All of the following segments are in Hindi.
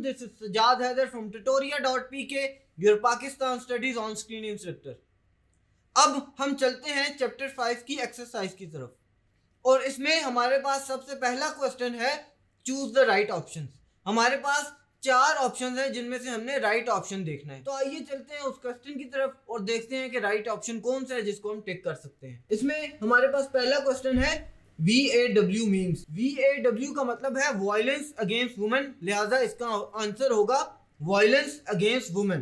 This is Sajad Haider from tutoria.pk, your Pakistan Studies on Screen instructor. अब हम चलते हैं चैप्टर 5 की एक्सरसाइज की तरफ, और इसमें हमारे पास सबसे पहला क्वेश्चन है चूज द राइट ऑप्शन। हमारे पास 4 ऑप्शन हैं जिनमें से हमने राइट ऑप्शन देखना है। तो आइए चलते हैं उस क्वेश्चन की तरफ और देखते हैं कि राइट ऑप्शन कौन सा है जिसको हम टिक कर सकते हैं। इसमें हमारे पास पहला क्वेश्चन है VAW मीन्स। VAW का मतलब है वायलेंस अगेंस्ट वुमेन, लिहाजा इसका आंसर होगा वायलेंस अगेंस्ट वुमेन।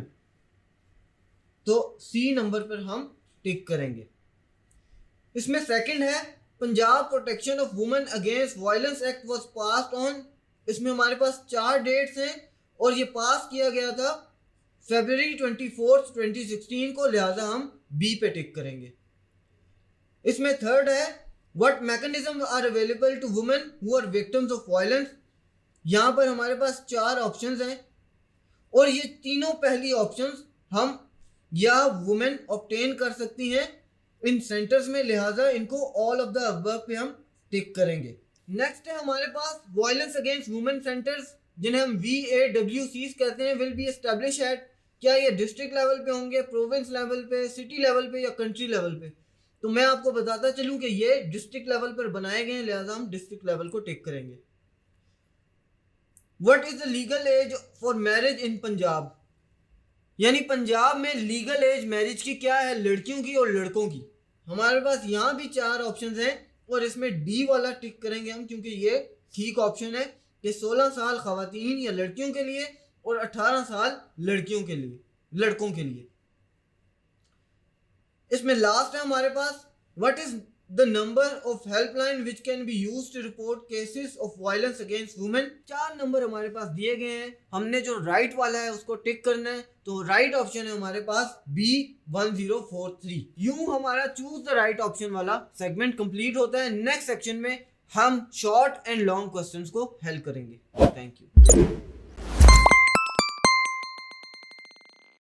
तो सी नंबर पर हम टिक करेंगे। इसमें सेकंड है Punjab protection of women against violence act was passed on. इसमें हमारे पास 4 डेट्स हैं और ये पास किया गया था February 24, 2016 को, लिहाजा हम बी पे टिक करेंगे। इसमें थर्ड है what mechanism are available to women who are victims of violence. यहाँ पर हमारे पास 4 ऑप्शंस हैं और ये तीनों पहली ऑप्शंस हम या वुमेन ऑब्टेन कर सकती हैं इन सेंटर्स में, लिहाजा इनको ऑल ऑफ द अबव पे हम टिक करेंगे। नेक्स्ट है हमारे पास वायलेंस अगेंस्ट वुमेन सेंटर्स, जिन्हें हम VAWCs कहते हैं, विल बी एस्टेब्लिश एट। क्या ये डिस्ट्रिक्ट लेवल पे होंगे, प्रोविंस लेवल पे, सिटी लेवल पे या कंट्री लेवल पे? तो मैं आपको बताता चलूं कि ये डिस्ट्रिक्ट लेवल पर बनाए गए हैं, लिहाजा हम डिस्ट्रिक्ट लेवल को टिक करेंगे। What is the legal age for marriage in Punjab, यानी पंजाब में लीगल एज मैरिज की क्या है, लड़कियों की और लड़कों की। हमारे पास यहाँ भी 4 ऑप्शंस हैं और इसमें डी वाला टिक करेंगे हम, क्योंकि ये ठीक ऑप्शन है कि 16 साल खवातीन या लड़कियों के लिए और 18 साल लड़कियों के लिए, लड़कों के लिए। इसमें लास्ट है हमारे पास what is the number of helpline which can be used to report cases of violence against women. 4 नंबर हमारे पास दिए गए हैं, हमने जो राइट वाला है उसको टिक करना है। तो राइट ऑप्शन है हमारे पास B1043। यूं हमारा चूज द राइट ऑप्शन वाला सेगमेंट कंप्लीट होता है। नेक्स्ट सेक्शन में हम शॉर्ट एंड लॉन्ग क्वेश्चंस को हेल्प करेंगे। Thank you.